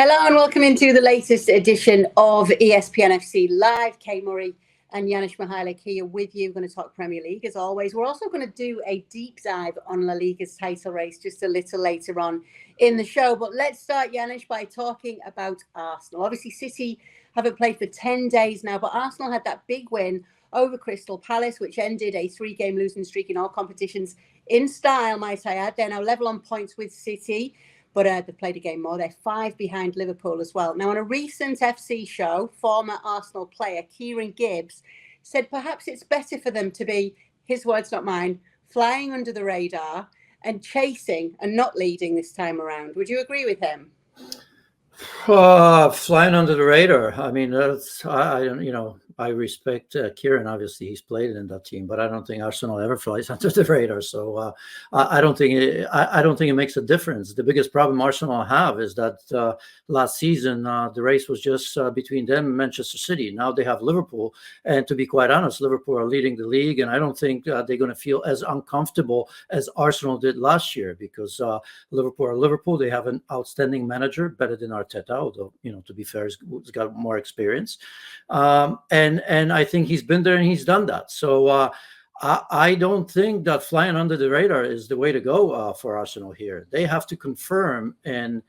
Hello and welcome into the latest edition of ESPNFC Live. Kay Murray and Janusz Michallik here with you. We're going to talk Premier League as always. We're also going to do a deep dive on La Liga's title race just a little later on in the show. But let's start, Janusz, by talking about Arsenal. Obviously, City haven't played for 10 days now, but Arsenal had that big win over Crystal Palace, which ended a 3-game losing streak in all competitions in style, might I add. They're now level on points with City. But they've played a game more. They're 5 behind Liverpool as well. Now, on a recent FC show, former Arsenal player Kieran Gibbs said perhaps it's better for them to be, his words not mine, flying under the radar and chasing and not leading this time around. Would you agree with him? Flying under the radar. I mean, I don't. I respect Kieran. Obviously, he's played in that team, but I don't think Arsenal ever flies under the radar. So I don't think it makes a difference. The biggest problem Arsenal have is that last season the race was just between them and Manchester City. Now they have Liverpool, and to be quite honest, Liverpool are leading the league, and I don't think they're going to feel as uncomfortable as Arsenal did last year because Liverpool are Liverpool. They have an outstanding manager, better than Arteta, although to be fair, he's got more experience, and I think he's been there and he's done that. So I don't think that flying under the radar is the way to go for Arsenal here. They have to confirm in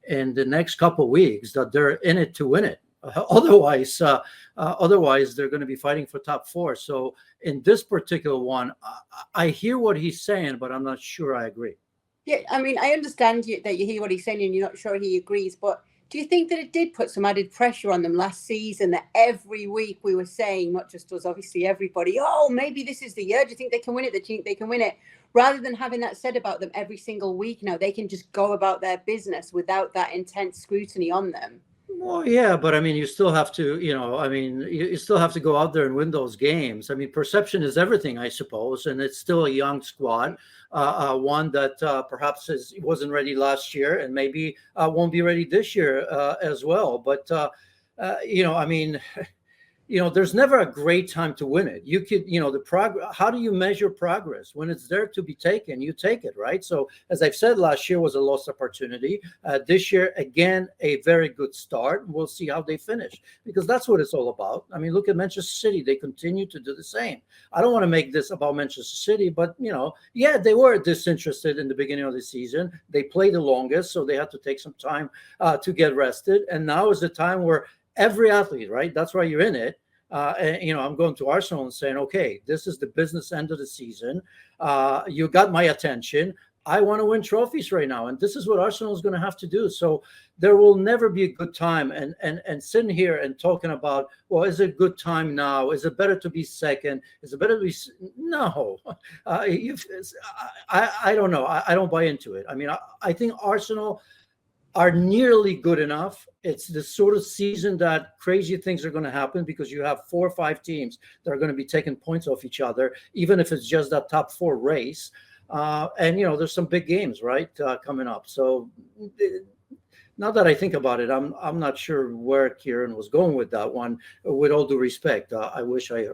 the next couple of weeks that they're in it to win it. Otherwise, they're going to be fighting for top 4. So in this particular one, I hear what he's saying, but I'm not sure I agree. Yeah, I mean, I understand that you hear what he's saying and you're not sure he agrees, but do you think that it did put some added pressure on them last season, that every week we were saying, not just us, obviously everybody, oh, maybe this is the year. Do you think they can win it? Do you think they can win it? Rather than having that said about them every single week now, they can just go about their business without that intense scrutiny on them. Well, yeah, but I mean, you still have to, you still have to go out there and win those games. I mean, perception is everything, I suppose, and it's still a young squad, one that perhaps wasn't ready last year and maybe won't be ready this year as well. But, I mean, there's never a great time to win it. You could, the progress. How do you measure progress? When it's there to be taken, you take it, right? So, as I've said, last year was a lost opportunity. This year, again, a very good start. We'll see how they finish because that's what it's all about. I mean, look at Manchester City. They continue to do the same. I don't want to make this about Manchester City, but, yeah, they were disinterested in the beginning of the season. They played the longest, so they had to take some time to get rested. And now is the time where every athlete, right? That's why you're in it. And, I'm going to Arsenal and saying, okay, this is the business end of the season. You got my attention. I want to win trophies right now. And this is what Arsenal is going to have to do. So there will never be a good time. And sitting here and talking about, well, is it a good time now? Is it better to be second? Is it better to be? No, I don't know. I don't buy into it. I mean, I think Arsenal are nearly good enough. It's the sort of season that crazy things are going to happen because you have 4 or 5 teams that are going to be taking points off each other, even if it's just that top 4 race. And, there's some big games, right, coming up. So now that I think about it, I'm not sure where Kieran was going with that one. With all due respect, I wish I,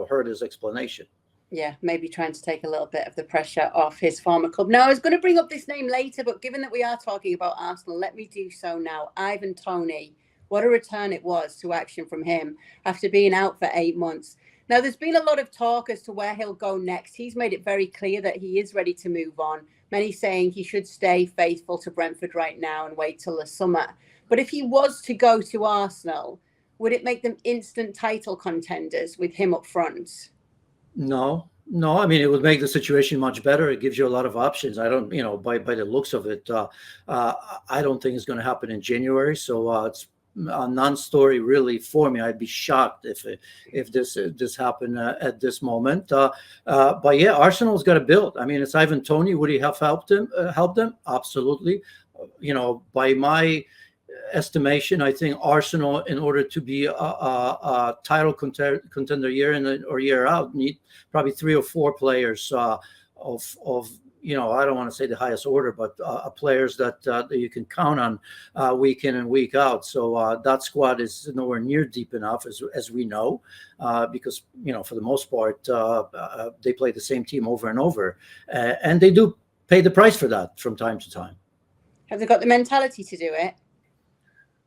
heard his explanation. Yeah, maybe trying to take a little bit of the pressure off his former club. Now, I was going to bring up this name later, but given that we are talking about Arsenal, let me do so now. Ivan Toney, what a return it was to action from him after being out for 8 months. Now, there's been a lot of talk as to where he'll go next. He's made it very clear that he is ready to move on. Many saying he should stay faithful to Brentford right now and wait till the summer. But if he was to go to Arsenal, would it make them instant title contenders with him up front? No, I mean, it would make the situation much better. It gives you a lot of options. I don't, by the looks of it, I don't think it's going to happen in January. So it's a non-story really for me. I'd be shocked if this happened at this moment. But yeah, Arsenal's got to build. I mean, it's Ivan Toney. Would he have helped them? Absolutely. By my estimation, I think Arsenal, in order to be a title contender year in or year out, need probably 3 or 4 players of I don't want to say the highest order, but players that you can count on week in and week out. So that squad is nowhere near deep enough, as we know, because for the most part they play the same team over and over, and they do pay the price for that from time to time. Have they got the mentality to do it?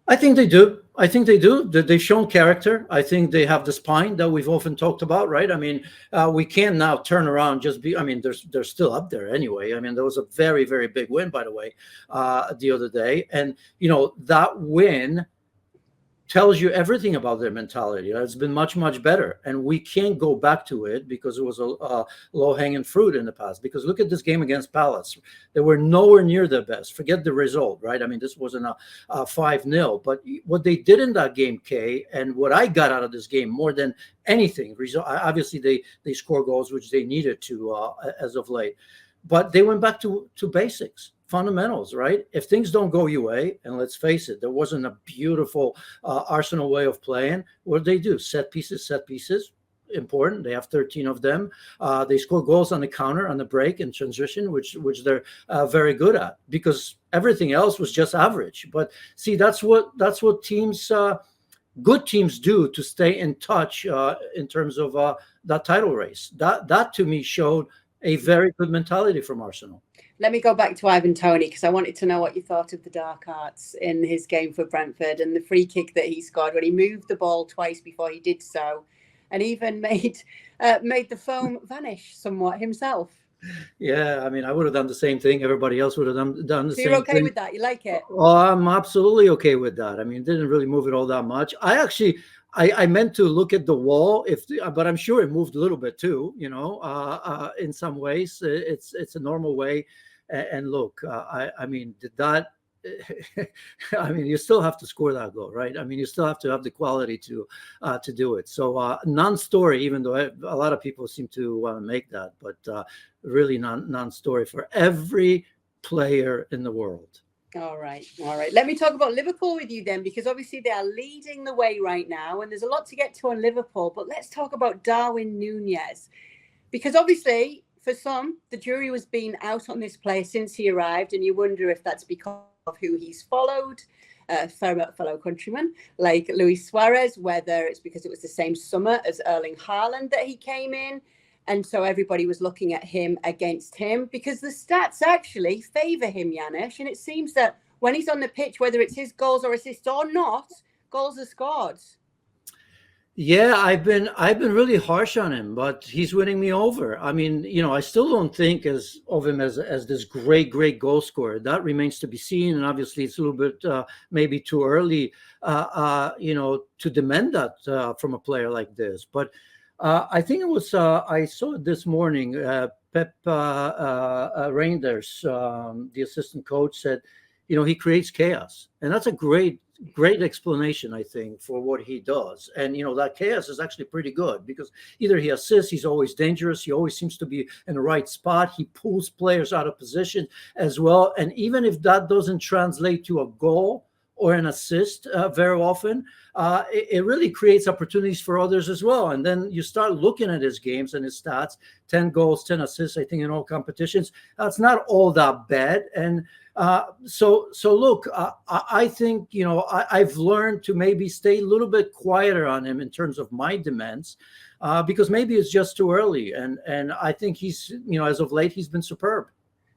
I think they do. I think they do. They've shown character. I think they have the spine that we've often talked about, right? I mean, we can't now turn around just be. I mean, they're still up there anyway. I mean, there was a very, very big win, by the way, the other day, and that win tells you everything about their mentality. It's been much, much better. And we can't go back to it because it was a low-hanging fruit in the past. Because look at this game against Palace. They were nowhere near their best. Forget the result, right? I mean, this wasn't a 5-0. But what they did in that game, Kay, and what I got out of this game more than anything, obviously they score goals, which they needed to as of late. But they went back to basics. Fundamentals, right? If things don't go your way, and let's face it, there wasn't a beautiful Arsenal way of playing. What do they do? Set pieces, important. They have 13 of them. They score goals on the counter, on the break, and transition, which they're very good at, because everything else was just average. But see, that's what teams, good teams, do to stay in touch in terms of that title race. That to me showed a very good mentality from Arsenal. Let me go back to Ivan Toney, because I wanted to know what you thought of the dark arts in his game for Brentford and the free kick that he scored when he moved the ball twice before he did so, and even made the foam vanish somewhat himself. Yeah, I mean, I would have done the same thing. Everybody else would have done the same thing. So you're okay with that? You like it? Oh, I'm absolutely okay with that. I mean, didn't really move it all that much. I meant to look at the wall, but I'm sure it moved a little bit too. In some ways, it's a normal way. And look, I mean, did that? I mean, you still have to score that goal, right? I mean, you still have to have the quality to do it. So non-story, even though a lot of people seem to want to make that, but really non-story for every player in the world. All right. Let me talk about Liverpool with you then, because obviously they are leading the way right now, and there's a lot to get to on Liverpool. But let's talk about Darwin Nunez, because obviously for some, the jury has been out on this player since he arrived, and you wonder if that's because of who he's followed, fellow countrymen like Luis Suarez, whether it's because it was the same summer as Erling Haaland that he came in, and so everybody was looking at him against him, because the stats actually favour him, Janusz, and it seems that when he's on the pitch, whether it's his goals or assists or not, goals are scored. Yeah, I've been really harsh on him, but he's winning me over. I mean, I still don't think of him as this great goal scorer. That remains to be seen, and obviously it's a little bit maybe too early, to demand that from a player like this. But I think it was I saw it this morning. Pep Reinders, the assistant coach, said, he creates chaos, and that's a great explanation, I think, for what he does. And that chaos is actually pretty good, because either he assists, he's always dangerous, he always seems to be in the right spot, he pulls players out of position as well. And even if that doesn't translate to a goal or an assist very often, it really creates opportunities for others as well. And then you start looking at his games and his stats: 10 goals, 10 assists, I think, in all competitions. That's not all that bad. And so look, I think, I've learned to maybe stay a little bit quieter on him in terms of my demands, because maybe it's just too early. And I think he's, as of late, he's been superb.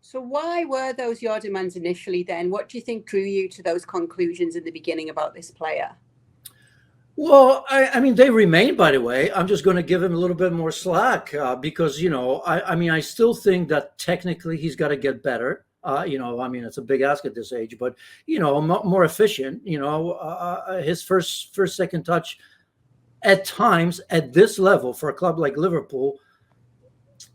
So why were those your demands initially then? What do you think drew you to those conclusions in the beginning about this player? Well, I mean, they remain, by the way. I'm just going to give him a little bit more slack because, I still think that technically he's got to get better. It's a big ask at this age, but, more efficient, his first, second touch at times at this level for a club like Liverpool,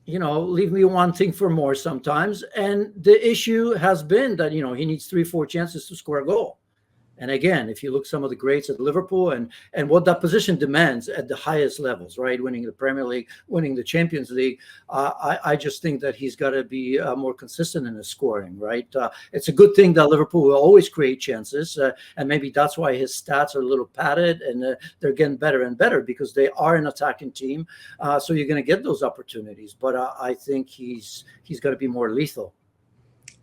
leave me wanting for more sometimes. And the issue has been that, he needs 3-4 chances to score a goal. And again, if you look some of the greats at Liverpool and what that position demands at the highest levels, right? Winning the Premier League, winning the Champions League, I just think that he's got to be more consistent in his scoring, right? It's a good thing that Liverpool will always create chances, and maybe that's why his stats are a little padded, and they're getting better and better because they are an attacking team. So you're going to get those opportunities, but I think he's got to be more lethal.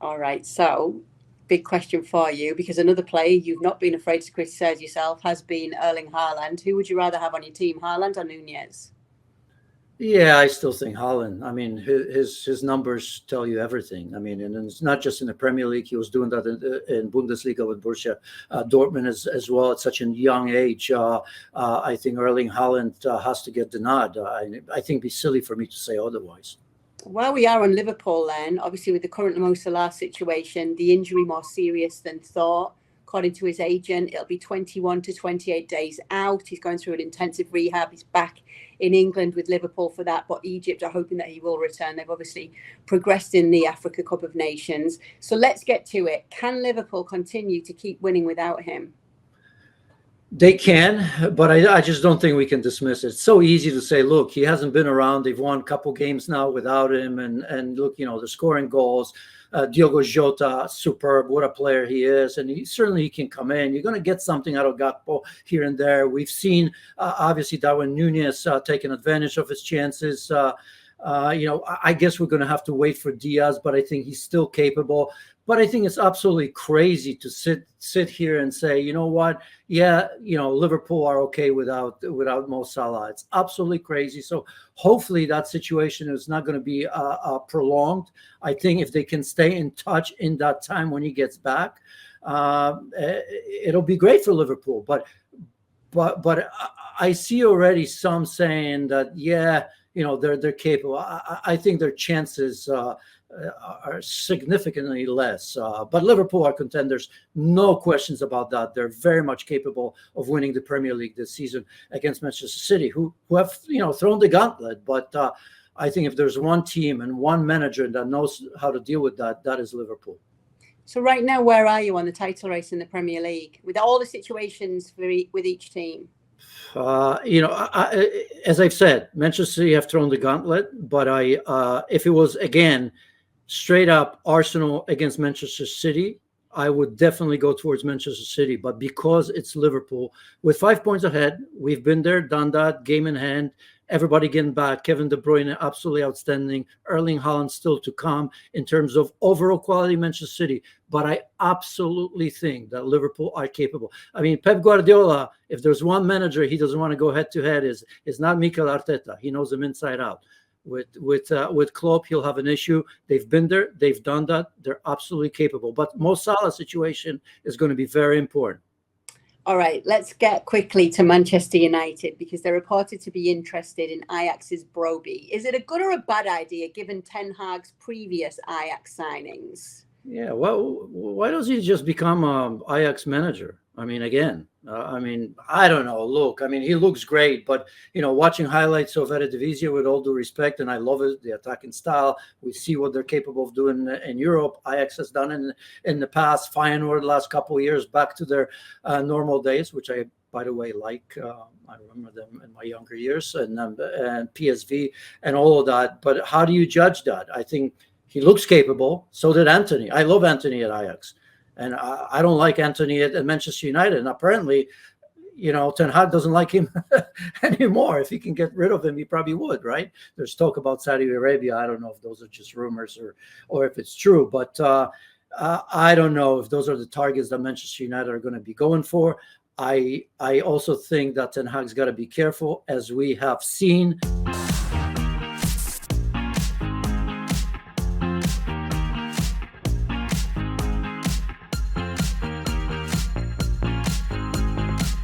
All right, so big question for you, because another player you've not been afraid to criticize yourself has been Erling Haaland. Who would you rather have on your team, Haaland or Nunez? Yeah, I still think Haaland. I mean, his numbers tell you everything. I mean, and it's not just in the Premier League. He was doing that in Bundesliga with Borussia Dortmund as well at such a young age. I think Erling Haaland has to get the nod. I think it'd be silly for me to say otherwise. While we are on Liverpool then, obviously with the current Mo Salah situation, the injury more serious than thought. According to his agent, it'll be 21 to 28 days out. He's going through an intensive rehab. He's back in England with Liverpool for that, but Egypt are hoping that he will return. They've obviously progressed in the Africa Cup of Nations. So let's get to it. Can Liverpool continue to keep winning without him? They can, but I just don't think we can dismiss it. It's so easy to say, look, he hasn't been around. They've won a couple games now without him. And look, they're scoring goals. Diogo Jota, superb. What a player he is. And he can come in. You're going to get something out of Gakpo here and there. We've seen, obviously, Darwin Nunez taking advantage of his chances. I guess we're going to have to wait for Diaz, but I think he's still capable. But I think it's absolutely crazy to sit here and say, you know what? Yeah, Liverpool are okay without Mo Salah. It's absolutely crazy. So hopefully that situation is not going to be prolonged. I think if they can stay in touch in that time when he gets back, it'll be great for Liverpool. But I see already some saying that, yeah, they're capable. I think their chances are significantly less. But Liverpool are contenders, no questions about that. They're very much capable of winning the Premier League this season against Manchester City, who have thrown the gauntlet. But I think if there's one team and one manager that knows how to deal with that, that is Liverpool. So right now, where are you on the title race in the Premier League with all the situations with each team? As I've said, Manchester City have thrown the gauntlet, but if it was again straight up Arsenal against Manchester City, I would definitely go towards Manchester City. But because it's Liverpool with 5 points ahead, we've been there, done that, game in hand. Everybody getting back. Kevin De Bruyne, absolutely outstanding. Erling Haaland still to come in terms of overall quality, Manchester City. But I absolutely think that Liverpool are capable. I mean, Pep Guardiola, if there's one manager he doesn't want to go head to head, is not Mikel Arteta. He knows him inside out. With Klopp, he'll have an issue. They've been there. They've done that. They're absolutely capable. But Mo Salah's situation is going to be very important. All right, let's get quickly to Manchester United because they're reported to be interested in Ajax's Broby. Is it a good or a bad idea given Ten Hag's previous Ajax signings? Yeah, well, why doesn't he just become an Ajax manager? I mean, again, I don't know. Look, I mean, he looks great, but, watching highlights of Eredivisie with all due respect, and I love it, the attacking style. We see what they're capable of doing in Europe. Ajax has done in the past. Feyenoord the last couple of years back to their normal days, which I, by the way, like. I remember them in my younger years and PSV and all of that. But how do you judge that? I think he looks capable. So did Antony. I love Antony at Ajax. And I don't like Antony at Manchester United. And apparently, Ten Hag doesn't like him anymore. If he can get rid of him, he probably would, right? There's talk about Saudi Arabia. I don't know if those are just rumors or if it's true. But I don't know if those are the targets that Manchester United are going to be going for. I also think that Ten Hag's got to be careful, as we have seen.